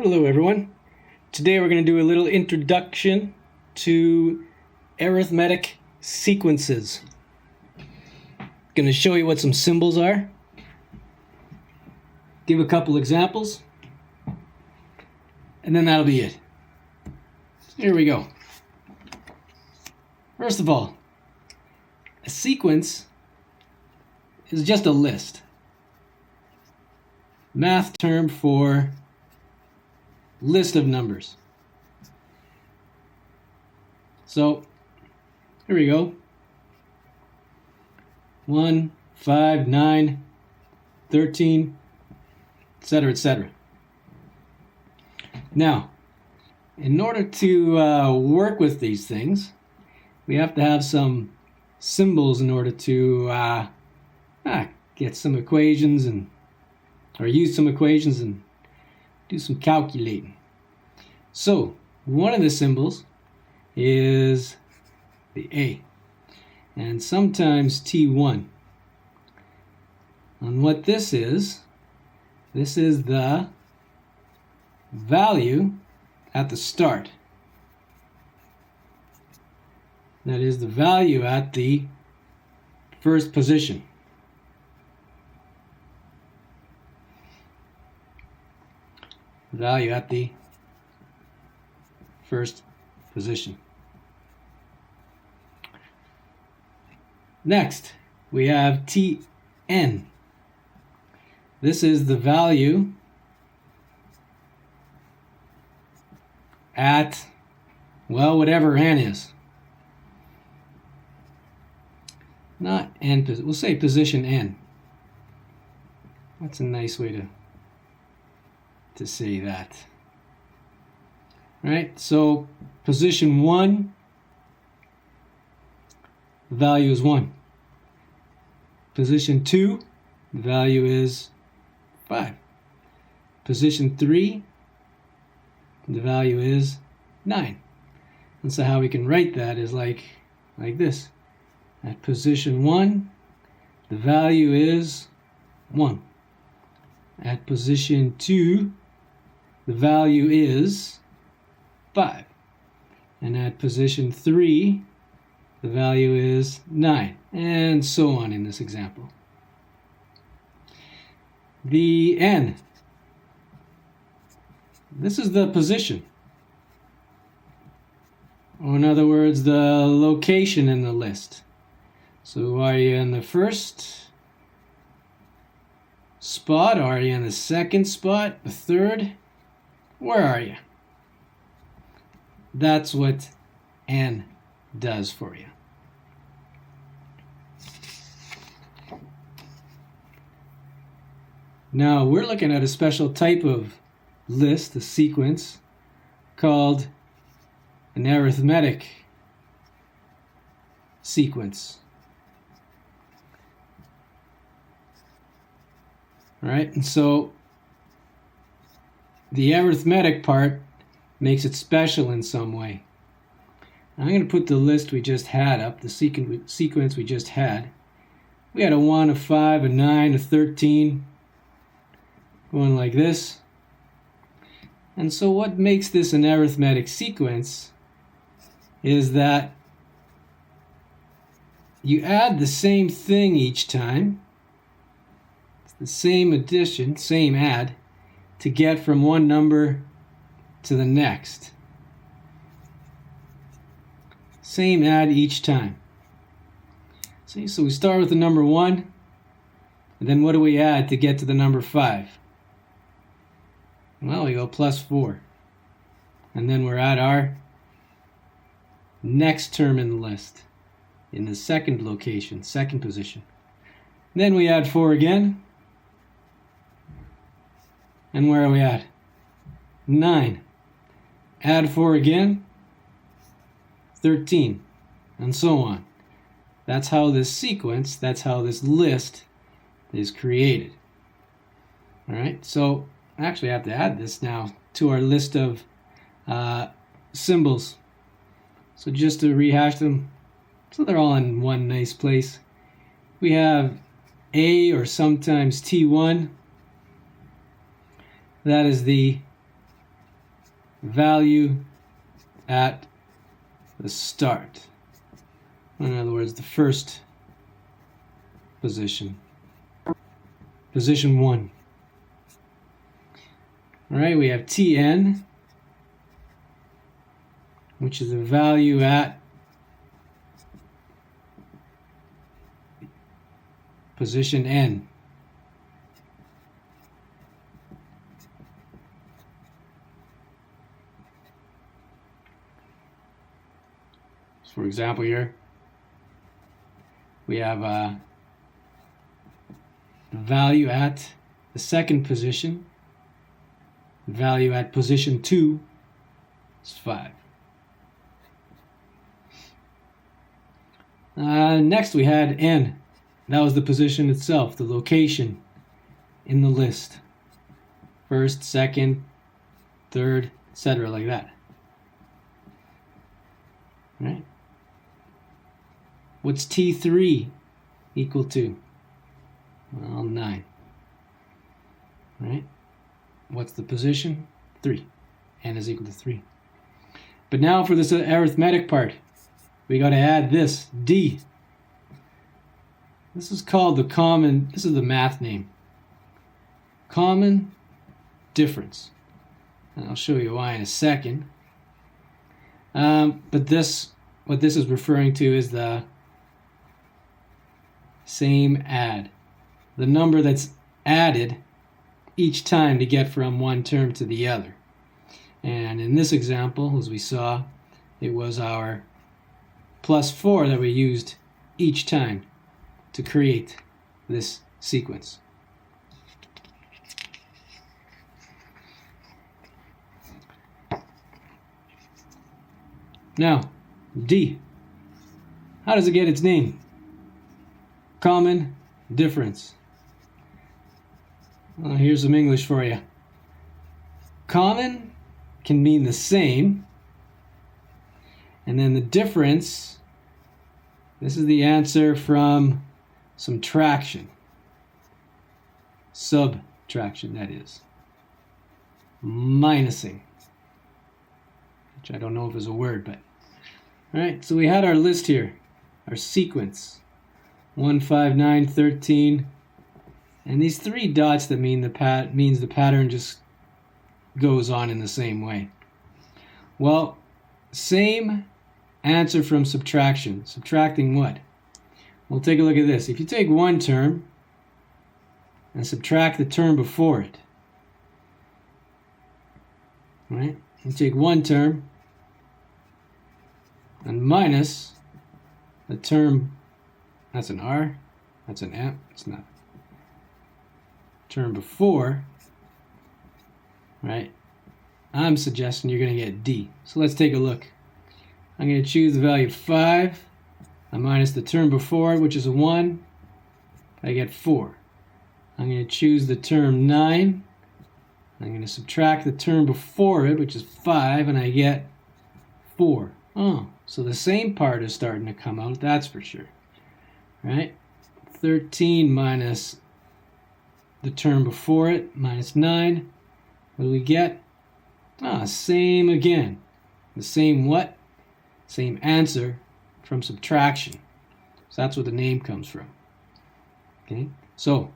Hello everyone. Today we're going to do a little introduction to arithmetic sequences. Going to show you what some symbols are. Give a couple examples. And then that'll be it. Here we go. First of all, a sequence is just a list. Math term for list of numbers. So here we go. 1, 5, 9, 13, etc., etc. Now, in order to work with these things, we have to have some symbols in order to get some equations or use some equations and do some calculating. So one of the symbols is the A, and sometimes T1. And what this is the value at the start. That is the value at the first position. Value at the first position. Next, we have Tn. This is the value at, well, whatever n is. Not n, we'll say position n. That's a nice way to say that. Right? So position 1, the value is 1. Position 2, the value is 5. Position 3, the value is 9. And so how we can write that is like this. At position 1, the value is 1. At position 2, the value is 5. And at position 3, the value is 9. And so on in this example. The n. This is the position. Or in other words, the location in the list. So are you in the first spot? Are you in the second spot? The third? Where are you? That's what n does for you. Now we're looking at a special type of list, a sequence, called an arithmetic sequence. All right, and so the arithmetic part makes it special in some way. I'm going to put the list we just had up, the sequence we just had. We had a 1, a 5, a 9, a 13, going like this. And so what makes this an arithmetic sequence is that you add the same thing each time. It's the same addition, same add, to get from one number to the next. Same add each time. See, so we start with the number 1, and then what do we add to get to the number 5? Well, we go plus 4. And then we're at our next term in the list, in the second location, second position. Then we add 4 again. And where are we at? 9. Add 4 again. 13. And so on. That's how this sequence, that's how this list is created. Alright, so actually I have to add this now to our list of symbols. So just to rehash them, so they're all in one nice place. We have A, or sometimes T1. That is the value at the start. In other words, the first position. Position 1. All right, we have Tn, which is the value at position n. So for example here, we have the value at the second position. The value at position 2 is 5. Next we had n. That was the position itself, the location in the list. First, second, third, etc. like that. Right? What's T3 equal to? Well, 9. Right? What's the position? 3. N is equal to 3. But now for this arithmetic part, we got to add this, D. This is called the common, this is the math name. Common difference. And I'll show you why in a second. But this, what this is referring to is the same add. The number that's added each time to get from one term to the other. And in this example, as we saw, it was our plus 4 that we used each time to create this sequence. Now, D. How does it get its name? Common difference. Well, here's some English for you. Common can mean the same, and then the difference, this is the answer from subtraction. Subtraction, that is. Minusing. Which I don't know if is a word, but. Alright, so we had our list here. Our sequence. 1, 5, 9, 13. And these 3 dots that mean means the pattern just goes on in the same way. Well, same answer from subtraction. Subtracting what? We'll take a look at this. If you take one term and subtract the term before it, right? You take one term and minus the term, that's an R, that's an M, it's not. Term before, right? I'm suggesting you're going to get D. So let's take a look. I'm going to choose the value of 5. I minus the term before it, which is a 1. I get 4. I'm going to choose the term 9. I'm going to subtract the term before it, which is 5, and I get 4. Oh, so the same part is starting to come out, that's for sure. Right? 13 minus the term before it, minus 9. What do we get? Ah, same again. The same what? Same answer from subtraction. So that's where the name comes from. Okay, so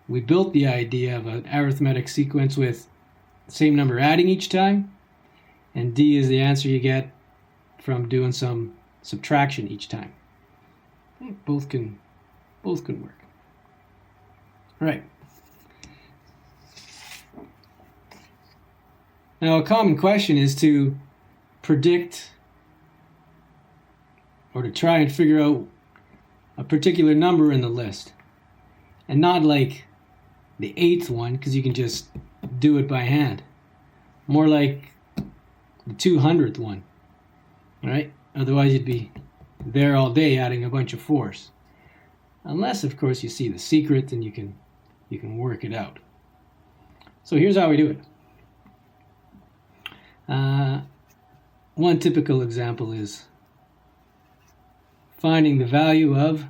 we built the idea of an arithmetic sequence with the same number adding each time, and D is the answer you get from doing some subtraction each time. I think both can work. All right. Now, a common question is to predict or to try and figure out a particular number in the list. And not like the 8th one, because you can just do it by hand. More like the 200th one. All right? Otherwise, you'd be there all day adding a bunch of 4s. Unless, of course, you see the secret and you can work it out. So here's how we do it. One typical example is finding the value of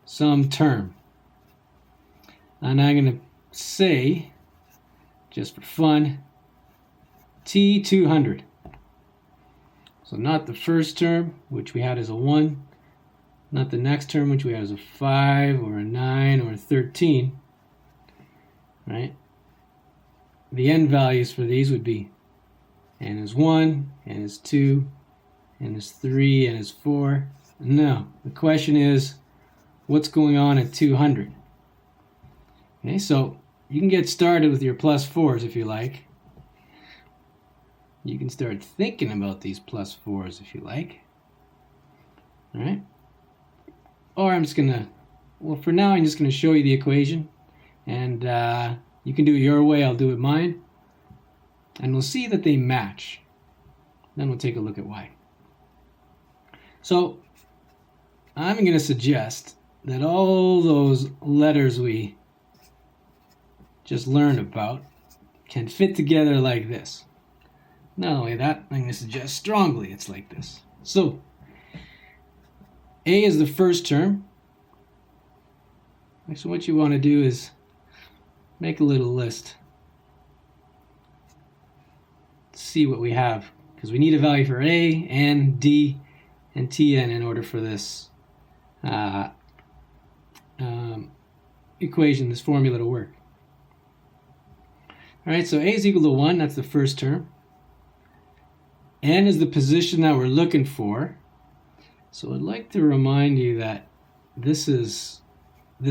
some term. And I'm going to say, just for fun, T200. So not the first term, which we had as a 1, not the next term, which we had as a 5 or a 9 or a 13, right? The end values for these would be n is 1, n is 2, n is 3, n is 4. No, the question is, what's going on at 200? Okay, so you can get started with your plus 4s if you like. You can start thinking about these plus 4s if you like. All right? Or I'm just going to, well, for now I'm just going to show you the equation. And you can do it your way, I'll do it mine. And we'll see that they match. Then we'll take a look at why. So I'm going to suggest that all those letters we just learned about can fit together like this. Not only that, I'm going to suggest strongly it's like this. So A is the first term. So what you want to do is make a little list. See what we have, because we need a value for A, N, D, and Tn in order for this equation, this formula to work. All right, so A is equal to 1, that's the first term. N is the position that we're looking for. So I'd like to remind you that this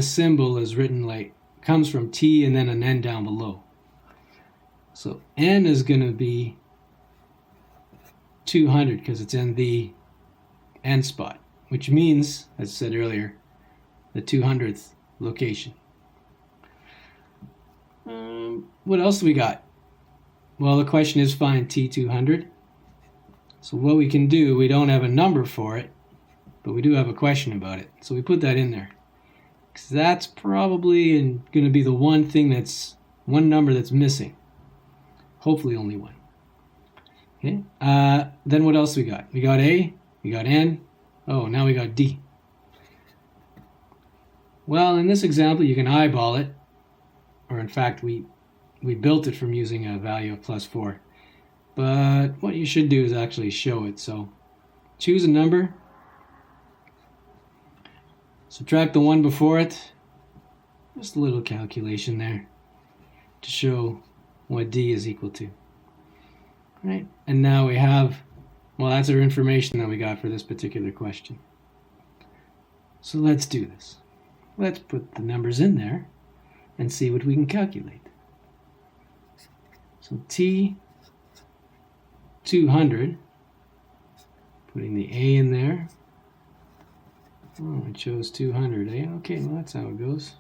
symbol is written like, comes from T and then an N down below. So N is going to be 200 because it's in the N spot, which means, as I said earlier, the 200th location. What else do we got? Well, the question is find T200. So what we can do, we don't have a number for it, but we do have a question about it. So we put that in there. Because that's probably going to be the one number that's missing. Hopefully only one. Okay. Then what else we got? We got A, we got N. Oh, now we got D. Well, in this example, you can eyeball it. Or in fact, we built it from using a value of plus 4. But what you should do is actually show it. So choose a number. Subtract the 1 before it. Just a little calculation there to show what D is equal to. Right? And now we have, well, that's our information that we got for this particular question. So let's do this. Let's put the numbers in there and see what we can calculate. So T200, putting the A in there. Oh, I chose 200, eh? Okay, well, that's how it goes.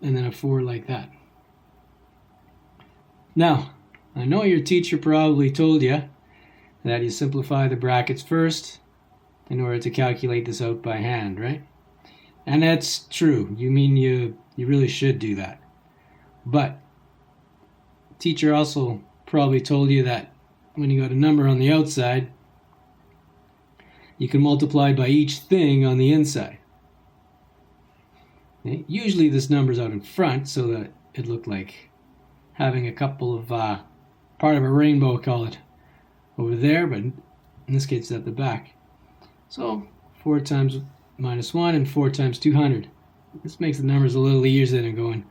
And then a 4 like that. Now, I know your teacher probably told you that you simplify the brackets first in order to calculate this out by hand, right? And that's true. You mean you really should do that. But teacher also probably told you that when you got a number on the outside, you can multiply by each thing on the inside. Okay? Usually this number's out in front so that it looked like having a couple of part of a rainbow, call it, over there, but in this case it's at the back. So 4 times minus 1 and 4 times 200. This makes the numbers a little easier than going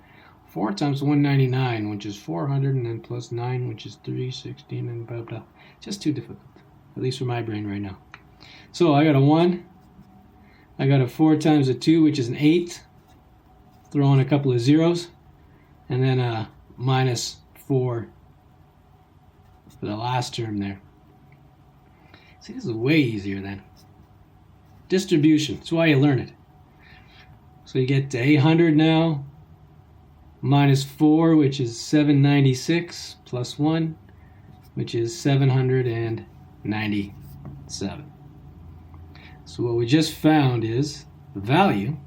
4 times 199, which is 400, and then plus 9, which is 316, and blah, blah. Just too difficult, at least for my brain right now. So I got a 1. I got a 4 times a 2, which is an 8. Throw in a couple of zeros. And then a minus 4 for the last term there. See, this is way easier then. Distribution. That's why you learn it. So you get to 800 now. Minus 4, which is 796, plus 1, which is 797. So what we just found is the value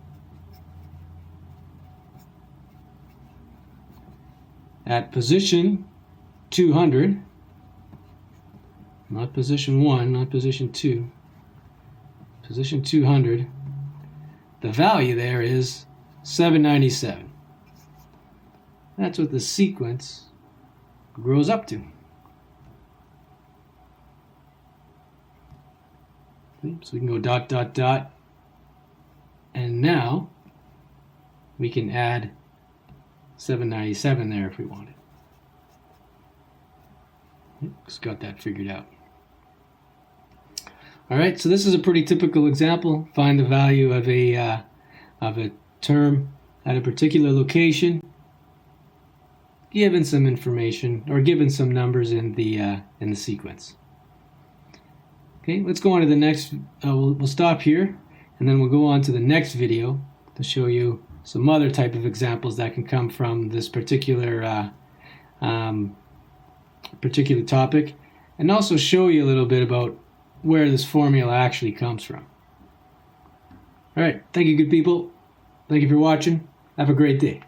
at position 200, not position 1, not position 2, position 200, the value there is 797. That's what the sequence grows up to. Okay, so we can go dot, dot, dot. And now we can add 797 there if we wanted. Just got that figured out. All right, so this is a pretty typical example. Find the value of a term at a particular location, given some information or given some numbers in the sequence. Okay, let's go on to the next. We'll stop here, and then we'll go on to the next video to show you some other type of examples that can come from this particular topic, and also show you a little bit about where this formula actually comes from. All right, thank you, good people. Thank you for watching. Have a great day.